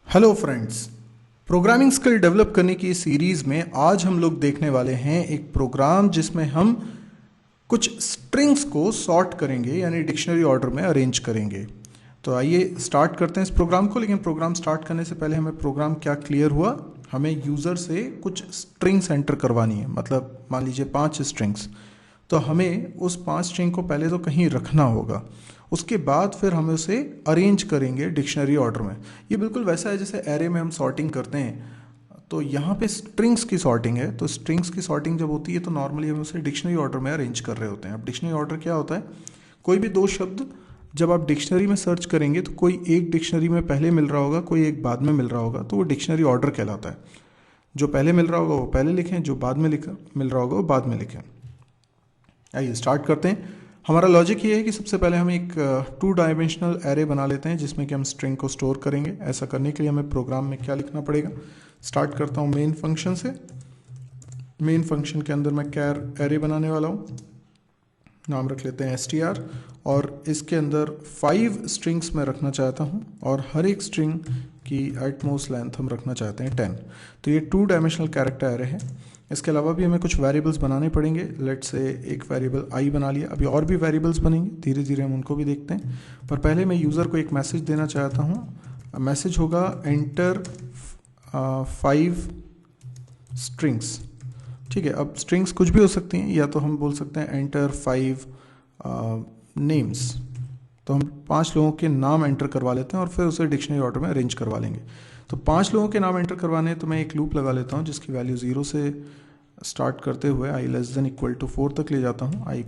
Hello friends. Programming skill develop करने की series में आज हम लोग देखने वाले हैं एक प्रोग्राम जिसमें हम कुछ स्ट्रिंग्स को सॉर्ट करेंगे यानी डिक्शनरी ऑर्डर में अरेंज करेंगे। तो आइए स्टार्ट करते हैं इस प्रोग्राम को। लेकिन प्रोग्राम स्टार्ट करने से पहले हमें प्रोग्राम क्या क्लियर हुआ, हमें यूज़र से कुछ स्ट्रिंग्स एंटर करवानी है। मतलब मान लीजिए 5 स्ट्रिंग्स, तो हमें उस 5 स्ट्रिंग को पहले तो कहीं रखना होगा, उसके बाद फिर हम उसे अरेंज करेंगे डिक्शनरी ऑर्डर में। ये बिल्कुल वैसा है जैसे एरे में हम सॉर्टिंग करते हैं। तो यहाँ पे स्ट्रिंग्स की सॉर्टिंग है। तो स्ट्रिंग्स की सॉर्टिंग जब होती है तो नॉर्मली हम उसे डिक्शनरी ऑर्डर में अरेंज कर रहे होते हैं। अब डिक्शनरी ऑर्डर क्या होता है, कोई भी दो शब्द जब आप डिक्शनरी में सर्च करेंगे तो कोई एक डिक्शनरी में पहले मिल रहा होगा, कोई एक बाद में मिल रहा होगा, तो वो डिक्शनरी ऑर्डर कहलाता है। जो पहले मिल रहा होगा वो पहले लिखें, जो बाद में मिल रहा होगा वो बाद में लिखें। आइए स्टार्ट करते हैं। हमारा लॉजिक ये है कि सबसे पहले हम एक 2 डायमेंशनल एरे बना लेते हैं जिसमें कि हम स्ट्रिंग को स्टोर करेंगे। ऐसा करने के लिए हमें प्रोग्राम में क्या लिखना पड़ेगा, स्टार्ट करता हूँ मेन फंक्शन से। मेन फंक्शन के अंदर मैं कैर एरे बनाने वाला हूँ, नाम रख लेते हैं str, और इसके अंदर 5 स्ट्रिंग्स मैं रखना चाहता हूँ और हर एक स्ट्रिंग की एटमोस्ट लेंथ हम रखना चाहते हैं 10। तो ये 2 डायमेंशनल कैरेक्टर एरे है। इसके अलावा भी हमें कुछ वेरिएबल्स बनाने पड़ेंगे। लेट्स से एक वेरिएबल i बना लिया, अभी और भी वेरिएबल्स बनेंगे, धीरे धीरे हम उनको भी देखते हैं। पर पहले मैं यूज़र को एक मैसेज देना चाहता हूँ। मैसेज होगा एंटर 5 स्ट्रिंग्स। ठीक है, अब स्ट्रिंग्स कुछ भी हो सकती हैं, या तो हम बोल सकते हैं एंटर 5 नेम्स। तो हम 5 लोगों के नाम एंटर करवा लेते हैं और फिर उसे डिक्शनरी ऑर्डर में अरेंज करवा लेंगे। तो 5 लोगों के नाम एंटर करवाने हैं तो मैं एक लूप लगा लेता हूँ जिसकी वैल्यू 0 से स्टार्ट करते हुए i <= 4 तक ले जाता हूँ, i++,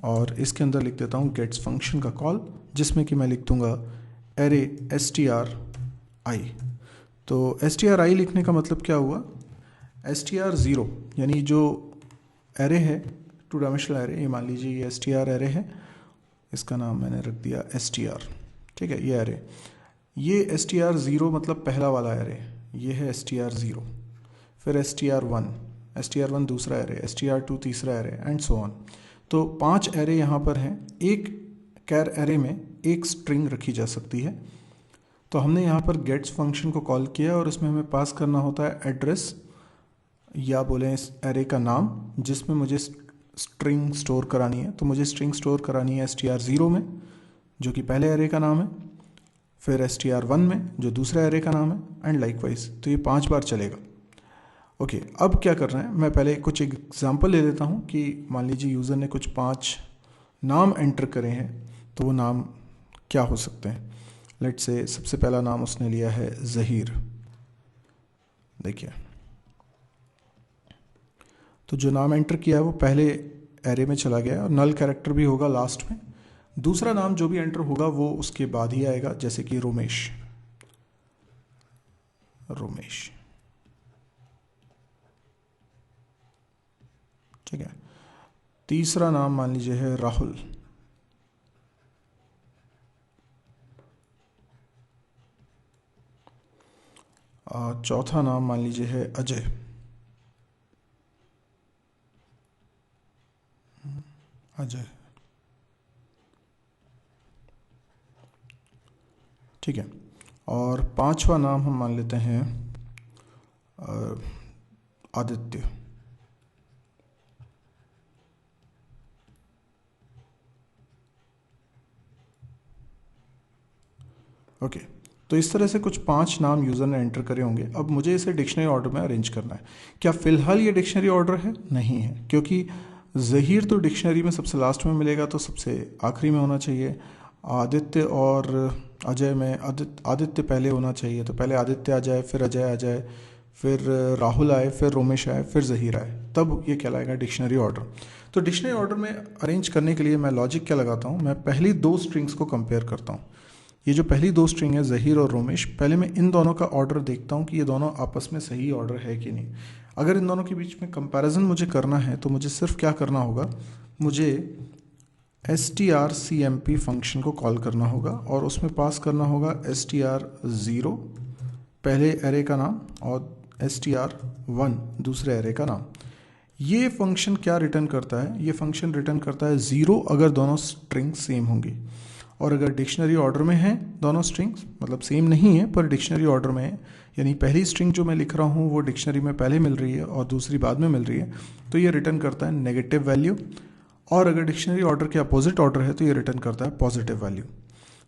और इसके अंदर लिख देता हूँ गेट्स फंक्शन का कॉल, जिसमें कि मैं लिख दूँगा एरे stri। तो stri लिखने का मतलब क्या हुआ, str0 यानी जो एरे है 2 डायमेंशनल एरे, ये मान लीजिए ये str एरे है, इसका नाम मैंने रख दिया str। ठीक है, ये एरे, ये str0 मतलब पहला वाला एरे, ये है str0। फिर str1 दूसरा एरे, str2 तीसरा एरे, एंड सो ऑन। तो 5 एरे यहाँ पर हैं। एक कैर एरे में एक स्ट्रिंग रखी जा सकती है। तो हमने यहाँ पर गेट्स फंक्शन को कॉल किया और इसमें हमें पास करना होता है एड्रेस, या बोलें इस एरे का नाम जिसमें मुझे स्ट्रिंग स्टोर करानी है। तो मुझे स्ट्रिंग स्टोर करानी है str0 में, जो कि पहले एरे का नाम है, फिर str1 में जो दूसरा एरे का नाम है, एंड लाइकवाइज। तो ये 5 बार चलेगा। ओके, अब क्या करना है, मैं पहले कुछ एग्जांपल ले लेता हूँ कि मान लीजिए यूज़र ने कुछ 5 नाम एंटर करे हैं, तो वो नाम क्या हो सकते हैं। लेट्स से सबसे पहला नाम उसने लिया है ज़हीर। देखिए, तो जो नाम एंटर किया है वो पहले एरे में चला गया है और नल कैरेक्टर भी होगा लास्ट में। दूसरा नाम जो भी एंटर होगा वो उसके बाद ही आएगा, जैसे कि रोमेश। ठीक है, तीसरा नाम मान लीजिए है राहुल। चौथा नाम मान लीजिए है अजय। ठीक है, और 5वां नाम हम मान लेते हैं आदित्य। ओके, तो इस तरह से कुछ 5 नाम यूज़र ने एंटर करे होंगे। अब मुझे इसे डिक्शनरी ऑर्डर में अरेंज करना है। क्या फ़िलहाल ये डिक्शनरी ऑर्डर है? नहीं है, क्योंकि ज़हीर तो डिक्शनरी में सबसे लास्ट में मिलेगा, तो सबसे आखिरी में होना चाहिए। आदित्य और अजय में आदित्य पहले होना चाहिए, तो पहले आदित्य आ जाए, फिर अजय आ जाए, फिर राहुल आए, फिर रोमेश आए, फिर ज़हीर आए, तब ये कहलाएगा डिक्शनरी ऑर्डर। तो डिक्शनरी ऑर्डर में अरेंज करने के लिए मैं लॉजिक क्या लगाता हूँ, मैं पहली 2 स्ट्रिंग्स को कंपेयर करता हूँ। ये जो पहली 2 स्ट्रिंग है ज़हीर और रोमेश, पहले मैं इन दोनों का ऑर्डर देखता हूँ कि ये दोनों आपस में सही ऑर्डर है कि नहीं। अगर इन दोनों के बीच में कंपैरिजन मुझे करना है तो मुझे सिर्फ क्या करना होगा, मुझे strcmp फंक्शन को कॉल करना होगा और उसमें पास करना होगा str0 पहले एरे का नाम और str1 दूसरे एरे का नाम। ये फंक्शन क्या रिटर्न करता है, ये फंक्शन रिटर्न करता है 0 अगर दोनों स्ट्रिंग सेम होंगी। और अगर डिक्शनरी ऑर्डर में हैं दोनों स्ट्रिंग्स, मतलब सेम नहीं है पर डिक्शनरी ऑर्डर में है, यानी पहली स्ट्रिंग जो मैं लिख रहा हूँ वो डिक्शनरी में पहले मिल रही है और दूसरी बाद में मिल रही है, तो ये रिटर्न करता है नेगेटिव वैल्यू। और अगर डिक्शनरी ऑर्डर के अपोजिट ऑर्डर है तो ये रिटर्न करता है पॉजिटिव वैल्यू।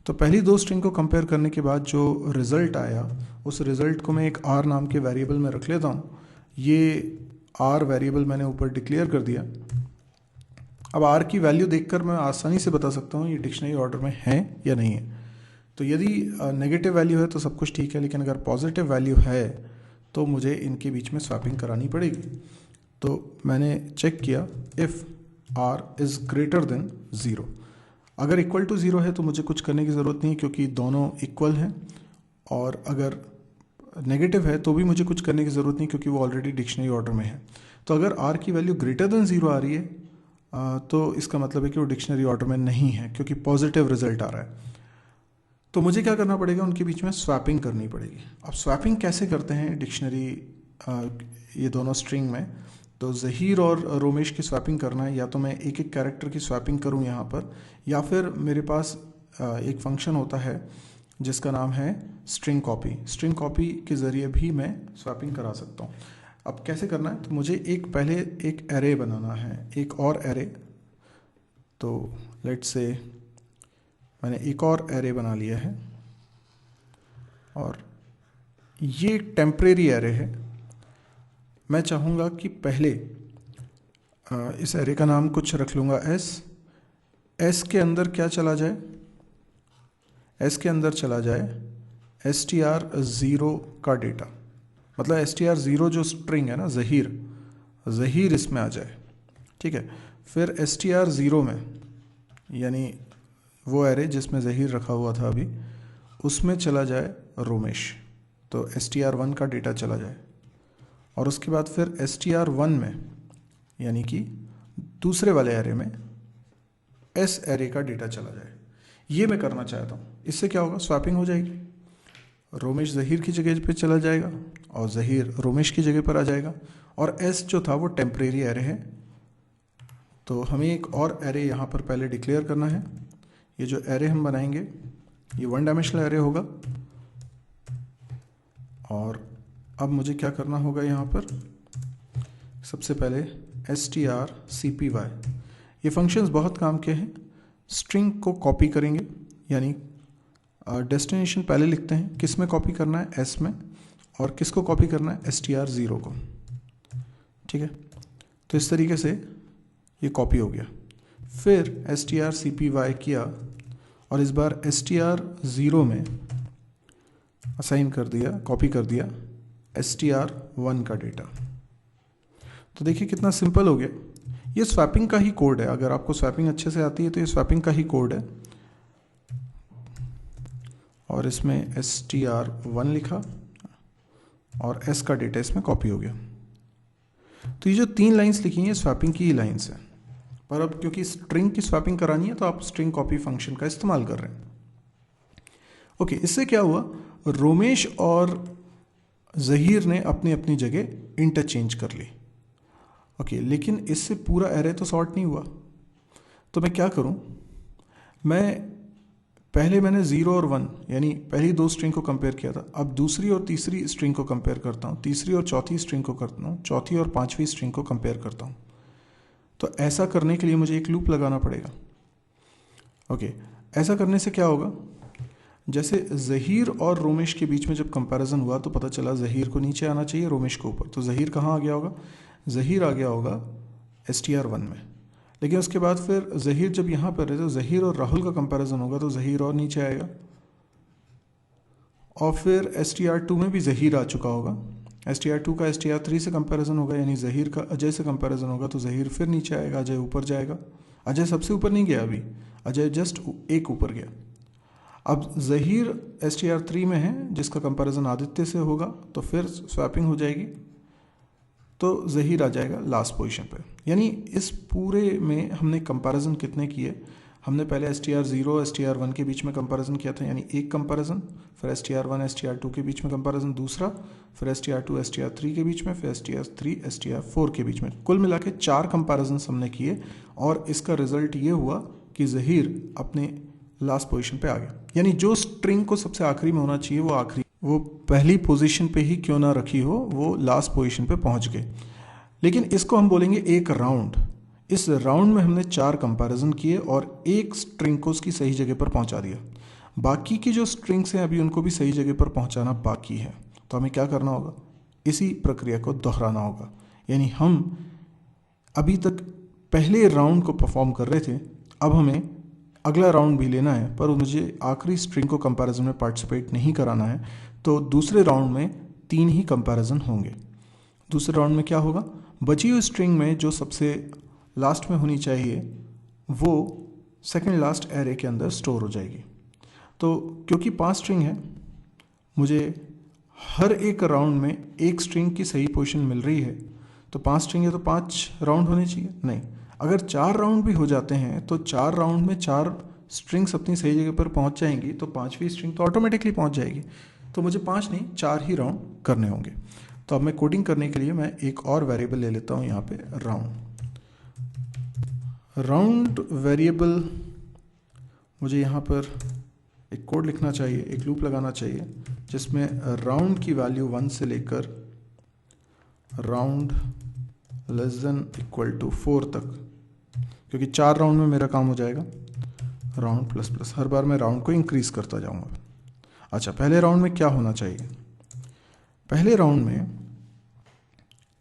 तो पहली दो स्ट्रिंग को कंपेयर करने के बाद जो रिजल्ट आया उस रिजल्ट को मैं एक आर नाम के वेरिएबल में रख लेता हूँ। ये आर वेरिएबल मैंने ऊपर डिक्लेयर कर दिया। अब आर की वैल्यू देखकर मैं आसानी से बता सकता हूँ ये डिक्शनरी ऑर्डर में है या नहीं है। तो यदि नेगेटिव वैल्यू है तो सब कुछ ठीक है, लेकिन अगर पॉजिटिव वैल्यू है तो मुझे इनके बीच में स्वैपिंग करानी पड़ेगी। तो मैंने चेक किया if R is greater than 0। अगर इक्वल टू 0 है तो मुझे कुछ करने की ज़रूरत नहीं है क्योंकि दोनों इक्वल हैं, और अगर नेगेटिव है तो भी मुझे कुछ करने की ज़रूरत नहीं क्योंकि वो ऑलरेडी डिक्शनरी ऑर्डर में है। तो अगर आर की वैल्यू ग्रेटर देन 0 आ रही है तो इसका मतलब है कि वो डिक्शनरी ऑर्डर में नहीं है क्योंकि पॉजिटिव रिजल्ट आ रहा है। तो मुझे क्या करना पड़ेगा, उनके बीच में स्वैपिंग करनी पड़ेगी। अब स्वैपिंग कैसे करते हैं डिक्शनरी ये दोनों स्ट्रिंग में, तो ज़हीर और रोमेश की स्वैपिंग करना है, या तो मैं एक एक कैरेक्टर की स्वैपिंग करूं यहाँ पर, या फिर मेरे पास एक फंक्शन होता है जिसका नाम है स्ट्रिंग कॉपी। स्ट्रिंग कॉपी के ज़रिए भी मैं स्वैपिंग करा सकता हूँ। अब कैसे करना है, तो मुझे पहले एक एरे बनाना है, एक और एरे। तो लेट्स से मैंने एक और एरे बना लिया है और ये टेम्परेरी एरे है। मैं चाहूँगा कि पहले इस एरे का नाम कुछ रख लूँगा एस के अंदर क्या चला जाए, एस के अंदर चला जाए str0 का डेटा, मतलब str0 जो स्ट्रिंग है ना, ज़हीर इसमें आ जाए, ठीक है। फिर str0 में, यानी वो एरे जिसमें ज़हीर रखा हुआ था अभी, उसमें चला जाए रोमेश, तो str1 का डेटा चला जाए। और उसके बाद फिर str1 में, यानी कि दूसरे वाले एरे में एस एरे का डेटा चला जाए। ये मैं करना चाहता हूँ। इससे क्या होगा, स्वैपिंग हो जाएगी, रोमेश ज़हीर की जगह पे चला जाएगा और ज़हीर रोमेश की जगह पर आ जाएगा। और एस जो था वो टेम्परेरी एरे है, तो हमें एक और एरे यहाँ पर पहले डिक्लेयर करना है। ये जो एरे हम बनाएंगे ये 1 डायमेंशनल एरे होगा। और अब मुझे क्या करना होगा, यहाँ पर सबसे पहले strcpy, ये फंक्शंस बहुत काम के हैं। स्ट्रिंग को कॉपी करेंगे, यानी डेस्टिनेशन पहले लिखते हैं, किस में कॉपी करना है, एस में, और किसको कॉपी करना है, str0 को, ठीक है। तो इस तरीके से ये कॉपी हो गया। फिर strcpy किया और इस बार str0 में असाइन कर दिया, कॉपी कर दिया str1 का डेटा। तो देखिए कितना सिंपल हो गया। ये स्वैपिंग का ही कोड है। अगर आपको स्वैपिंग अच्छे से आती है तो ये स्वैपिंग का ही कोड है। और इसमें str1 लिखा और s का डेटा इसमें कॉपी हो गया। तो ये जो 3 लाइंस लिखी हैं ये स्वैपिंग की ही लाइंस हैं, पर अब क्योंकि स्ट्रिंग की स्वैपिंग करानी है तो आप स्ट्रिंग कॉपी फंक्शन का इस्तेमाल कर रहे हैं। ओके, इससे क्या हुआ, रोमेश और ज़हीर ने अपनी अपनी जगह इंटरचेंज कर ली। ओके, लेकिन इससे पूरा एरे तो सॉर्ट नहीं हुआ। तो मैं क्या करूं, मैंने 0 और 1 यानी पहली 2 स्ट्रिंग को कंपेयर किया था। अब दूसरी और तीसरी स्ट्रिंग को कंपेयर करता हूं, तीसरी और चौथी स्ट्रिंग को करता हूं, चौथी और पांचवी स्ट्रिंग को कंपेयर करता हूं। तो ऐसा करने के लिए मुझे एक लूप लगाना पड़ेगा। ओके, ऐसा करने से क्या होगा, जैसे ज़हीर और रोमेश के बीच में जब कंपैरिजन हुआ तो पता चला ज़हीर को नीचे आना चाहिए, रोमेश को ऊपर। तो ज़हीर कहाँ आ गया होगा, ज़हीर आ गया होगा str1 में। लेकिन उसके बाद फिर ज़हीर जब यहाँ पर है तो ज़हीर और राहुल का कंपैरिजन होगा तो ज़हीर और नीचे आएगा। और फिर str2 में भी ज़हीर आ चुका होगा, str2 का str3 से कंपैरिजन होगा, यानी ज़हीर का अजय से कंपैरिजन होगा तो ज़हीर फिर नीचे आएगा, अजय ऊपर जाएगा। अजय सबसे ऊपर नहीं गया अभी, अजय जस्ट एक ऊपर गया। अब ज़हीर str3 में है जिसका कंपैरिजन आदित्य से होगा, तो फिर स्वैपिंग हो जाएगी, तो ज़हीर आ जाएगा लास्ट पोजीशन पे। यानी इस पूरे में हमने कंपैरिजन कितने किए, हमने पहले str0 str1 के बीच में कंपैरिजन किया था, यानी एक कंपैरिजन, फिर str1 str2 के बीच में कंपैरिजन दूसरा, फिर str2 str3 के बीच में, फिर str3 str4 के बीच में। कुल मिला के 4 कंपैरिजन हमने किए और इसका रिजल्ट ये हुआ कि ज़हीर अपने लास्ट पोजीशन पे आ गया। यानी जो स्ट्रिंग को सबसे आखिरी में होना चाहिए वो आखिरी, वो पहली पोजीशन पे ही क्यों ना रखी हो, वो लास्ट पोजीशन पे पहुंच गए। लेकिन इसको हम बोलेंगे एक राउंड। इस राउंड में हमने 4 कंपैरिजन किए और एक स्ट्रिंग को उसकी सही जगह पर पहुंचा दिया। बाकी की जो स्ट्रिंग्स हैं अभी उनको भी सही जगह पर पहुंचाना बाकी है। तो हमें क्या करना होगा, इसी प्रक्रिया को दोहराना होगा। यानी हम अभी तक पहले राउंड को परफॉर्म कर रहे थे, अब हमें अगला राउंड भी लेना है, पर मुझे आखिरी स्ट्रिंग को कंपैरिजन में पार्टिसिपेट नहीं कराना है। तो दूसरे राउंड में 3 ही कंपैरिजन होंगे। दूसरे राउंड में क्या होगा, बची हुई स्ट्रिंग में जो सबसे लास्ट में होनी चाहिए वो सेकंड लास्ट एरे के अंदर स्टोर हो जाएगी। तो क्योंकि 5 स्ट्रिंग है, मुझे हर एक राउंड में एक स्ट्रिंग की सही पोजीशन मिल रही है। तो 5 स्ट्रिंग है तो 5 राउंड होने चाहिए, नहीं। अगर 4 राउंड भी हो जाते हैं तो 4 राउंड में 4 स्ट्रिंग्स अपनी सही जगह पर पहुंच जाएंगी, तो 5वीं स्ट्रिंग तो ऑटोमेटिकली पहुंच जाएगी। तो मुझे 5 नहीं 4 ही राउंड करने होंगे। तो अब मैं कोडिंग करने के लिए मैं एक और वेरिएबल ले लेता हूँ यहाँ पे, राउंड वेरिएबल। मुझे यहाँ पर एक कोड लिखना चाहिए, एक लूप लगाना चाहिए जिसमें राउंड की वैल्यू 1 से लेकर round less than equal to 4 तक, क्योंकि 4 राउंड में मेरा काम हो जाएगा। राउंड प्लस प्लस, हर बार मैं राउंड को इंक्रीज करता जाऊंगा। अच्छा, पहले राउंड में क्या होना चाहिए, पहले राउंड में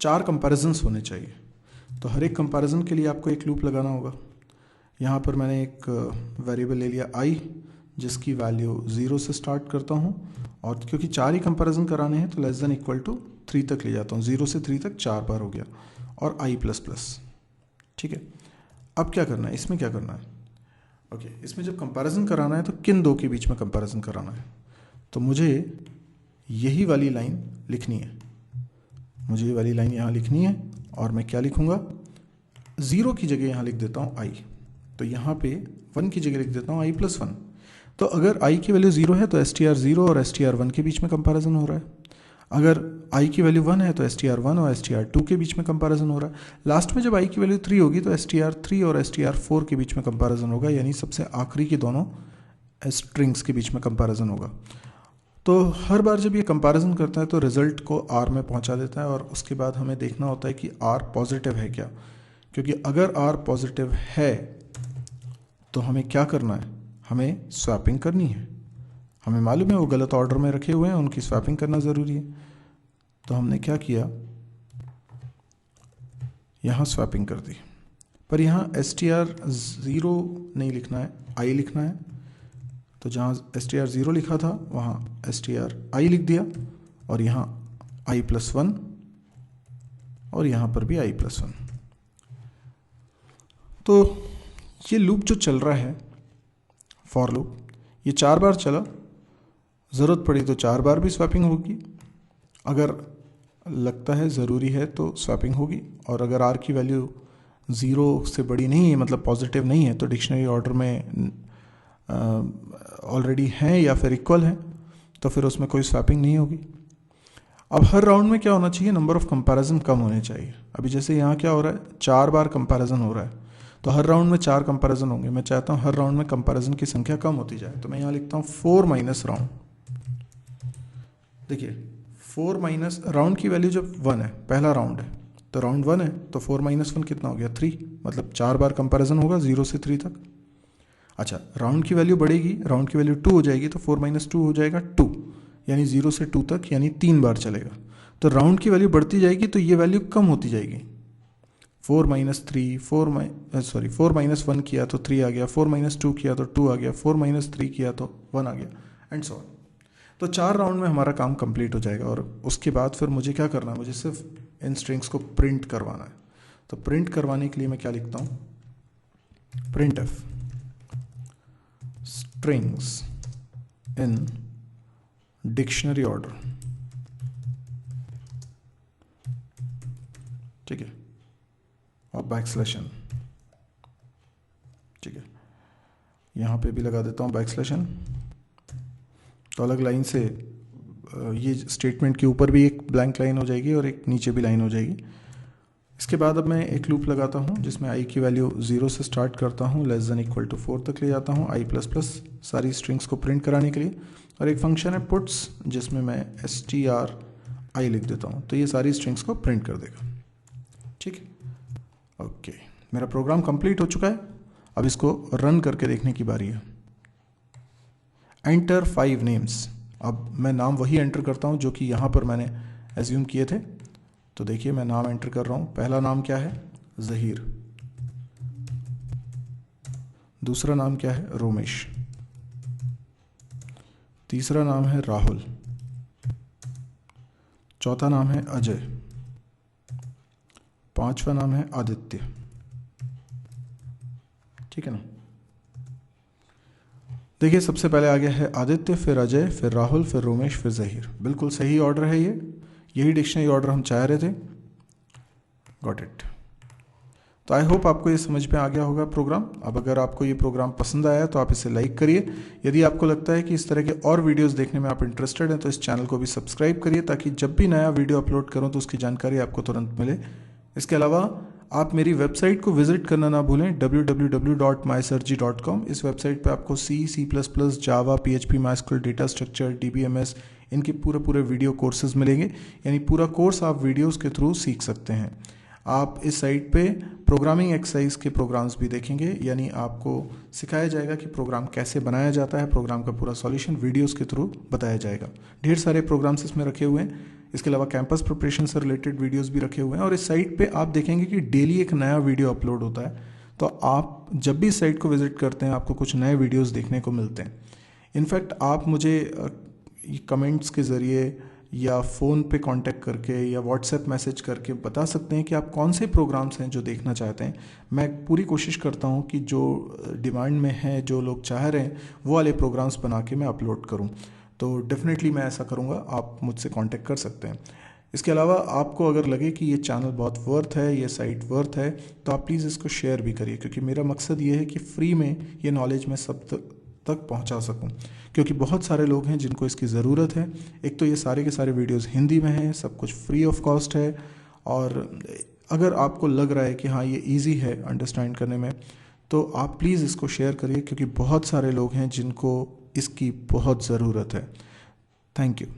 4 कंपैरिजन्स होने चाहिए। तो हर एक कंपैरिजन के लिए आपको एक लूप लगाना होगा। यहाँ पर मैंने एक वेरिएबल ले लिया i, जिसकी वैल्यू 0 से स्टार्ट करता हूँ, और क्योंकि 4 ही कंपैरिजन कराने हैं तो लेस देन इक्वल टू 3 तक ले जाता हूँ। 0 से 3 तक 4 बार हो गया, और i प्लस प्लस। ठीक है, अब क्या करना है, इसमें क्या करना है, ओके, इसमें जब कंपैरिजन कराना है तो किन दो के बीच में कंपैरिजन कराना है, तो मुझे यही वाली लाइन लिखनी है। मुझे ये वाली लाइन यहाँ लिखनी है, और मैं क्या लिखूँगा, 0 की जगह यहाँ लिख देता हूँ i। तो यहाँ पे 1 की जगह लिख देता हूँ i प्लस 1। तो अगर i की वैल्यू 0 है तो str0 और str1 के बीच में कंपैरिजन हो रहा है। अगर i की वैल्यू 1 है तो str1 और str2 के बीच में कंपैरिजन हो रहा है। लास्ट में जब i की वैल्यू 3 होगी तो str3 और str4 के बीच में कंपैरिजन होगा, यानी सबसे आखिरी की दोनों स्ट्रिंग्स के बीच में कंपैरिजन होगा। तो हर बार जब ये कंपैरिजन करता है तो रिजल्ट को r में पहुंचा देता है, और उसके बाद हमें देखना होता है कि r पॉजिटिव है क्या, क्योंकि अगर r पॉजिटिव है तो हमें क्या करना है, हमें स्वैपिंग करनी है। हमें मालूम है वो गलत ऑर्डर में रखे हुए हैं, उनकी स्वैपिंग करना ज़रूरी है। तो हमने क्या किया, यहाँ स्वैपिंग कर दी, पर यहाँ str0 नहीं लिखना है, i लिखना है। तो जहाँ str0 लिखा था वहाँ stri लिख दिया, और यहाँ i प्लस 1, और यहाँ पर भी i प्लस 1। तो ये लूप जो चल रहा है, फॉर लूप, ये 4 बार चला, ज़रूरत पड़ी तो 4 बार भी स्वैपिंग होगी। अगर लगता है ज़रूरी है तो स्वैपिंग होगी, और अगर r की वैल्यू 0 से बड़ी नहीं है, मतलब पॉजिटिव नहीं है, तो डिक्शनरी ऑर्डर में ऑलरेडी हैं या फिर इक्वल है, तो फिर उसमें कोई स्वैपिंग नहीं होगी। अब हर राउंड में क्या होना चाहिए, नंबर ऑफ कंपैरिजन कम होने चाहिए। अभी जैसे यहाँ क्या हो रहा है, 4 बार कंपैरिजन हो रहा है, तो हर राउंड में 4 कंपैरिजन होंगे। मैं चाहता हूँ हर राउंड में कंपैरिजन की संख्या कम होती जाए, तो मैं यहाँ लिखता हूँ 4 माइनस राउंड। देखिए 4 माइनस राउंड की वैल्यू जब 1 है, पहला राउंड है, तो राउंड 1 है, तो 4 माइनस 1 कितना हो गया, 3, मतलब 4 बार कंपैरिजन होगा 0 से 3 तक। अच्छा, राउंड की वैल्यू बढ़ेगी, राउंड की वैल्यू 2 हो जाएगी, तो 4 माइनस 2 हो जाएगा 2, यानी 0 से 2 तक, यानी 3 बार चलेगा। तो राउंड की वैल्यू बढ़ती जाएगी तो ये वैल्यू कम होती जाएगी। 4 माइनस 3, 4 माइनस 1 किया तो 3 आ गया, 4 माइनस 2 किया तो 2 आ गया, 4 माइनस 3 किया तो 1 आ गया, एंड सो ऑन। तो 4 राउंड में हमारा काम कंप्लीट हो जाएगा, और उसके बाद फिर मुझे क्या करना है, मुझे सिर्फ इन स्ट्रिंग्स को प्रिंट करवाना है। तो प्रिंट करवाने के लिए मैं क्या लिखता हूँ, printf strings in dictionary order। ठीक है, और बैकस्लैश n, ठीक है, यहाँ पे भी लगा देता हूँ बैकस्लैश n। तो अलग लाइन से ये स्टेटमेंट के ऊपर भी एक ब्लैंक लाइन हो जाएगी और एक नीचे भी लाइन हो जाएगी। इसके बाद अब मैं एक लूप लगाता हूँ जिसमें i की वैल्यू 0 से स्टार्ट करता हूँ, लेस देन इक्वल टू 4 तक ले जाता हूँ i प्लस प्लस सारी स्ट्रिंग्स को प्रिंट कराने के लिए, और एक फंक्शन है पुट्स जिसमें मैं str लिख देता हूँ, तो ये सारी स्ट्रिंग्स को प्रिंट कर देगा। ठीक है, ओके, मेरा प्रोग्राम कंप्लीट हो चुका है। अब इसको रन करके देखने की बारी है। Enter 5 names. अब मैं नाम वही एंटर करता हूँ जो कि यहाँ पर मैंने एज्यूम किए थे। तो देखिए मैं नाम एंटर कर रहा हूँ। पहला नाम क्या है? ज़हीर। दूसरा नाम क्या है? रोमेश। तीसरा नाम है राहुल। चौथा नाम है अजय। पांचवा नाम है आदित्य। ठीक है ना। देखिए सबसे पहले आ गया है आदित्य, फिर अजय, फिर राहुल, फिर रोमेश, फिर ज़हीर। बिल्कुल सही ऑर्डर है ये, यही डिक्शनरी ऑर्डर हम चाह रहे थे। Got it. तो आई होप आपको ये समझ में आ गया होगा प्रोग्राम। अब अगर आपको ये प्रोग्राम पसंद आया तो आप इसे लाइक करिए। यदि आपको लगता है कि इस तरह के और वीडियोस देखने में आप इंटरेस्टेड हैं तो इस चैनल को भी सब्सक्राइब करिए, ताकि जब भी नया वीडियो अपलोड करूं तो उसकी जानकारी आपको तुरंत मिले। इसके अलावा आप मेरी वेबसाइट को विजिट करना ना भूलें, www.mysirji.com। इस वेबसाइट पे आपको C++, जावा, PHP, MySQL, data structure, DBMS, इनके पूरे वीडियो कोर्सेज मिलेंगे। यानी पूरा कोर्स आप वीडियोस के थ्रू सीख सकते हैं। आप इस साइट पे प्रोग्रामिंग एक्सरसाइज के प्रोग्राम्स भी देखेंगे, यानी आपको सिखाया जाएगा कि प्रोग्राम कैसे बनाया जाता है। प्रोग्राम का पूरा सॉल्यूशन वीडियोस के थ्रू बताया जाएगा। ढेर सारे प्रोग्राम्स इसमें रखे हुए हैं। इसके अलावा कैंपस प्रिपरेशन से रिलेटेड वीडियोस भी रखे हुए हैं। और इस साइट पे आप देखेंगे कि डेली एक नया वीडियो अपलोड होता है। तो आप जब भी इस साइट को विजिट करते हैं आपको कुछ नए वीडियोस देखने को मिलते हैं। इनफैक्ट आप मुझे कमेंट्स के ज़रिए या फ़ोन पे कांटेक्ट करके या व्हाट्सएप मैसेज करके बता सकते हैं कि आप कौन से प्रोग्राम्स हैं जो देखना चाहते हैं। मैं पूरी कोशिश करता हूं कि जो डिमांड में है, जो लोग चाह रहे हैं, वो वाले प्रोग्राम्स बना के मैं अपलोड करूं। तो डेफिनेटली मैं ऐसा करूंगा, आप मुझसे कांटेक्ट कर सकते हैं। इसके अलावा आपको अगर लगे कि ये चैनल बहुत वर्थ है, ये साइट वर्थ है, तो आप प्लीज़ इसको शेयर भी करिए, क्योंकि मेरा मकसद ये है कि फ्री में ये नॉलेज मैं सब तक पहुंचा सकूं, क्योंकि बहुत सारे लोग हैं जिनको इसकी ज़रूरत है। एक तो ये सारे के सारे वीडियोस हिंदी में हैं, सब कुछ फ्री ऑफ कॉस्ट है। और अगर आपको लग रहा है कि हाँ ये इजी है अंडरस्टैंड करने में, तो आप प्लीज़ इसको शेयर करिए, क्योंकि बहुत सारे लोग हैं जिनको इसकी बहुत ज़रूरत है। Thank you.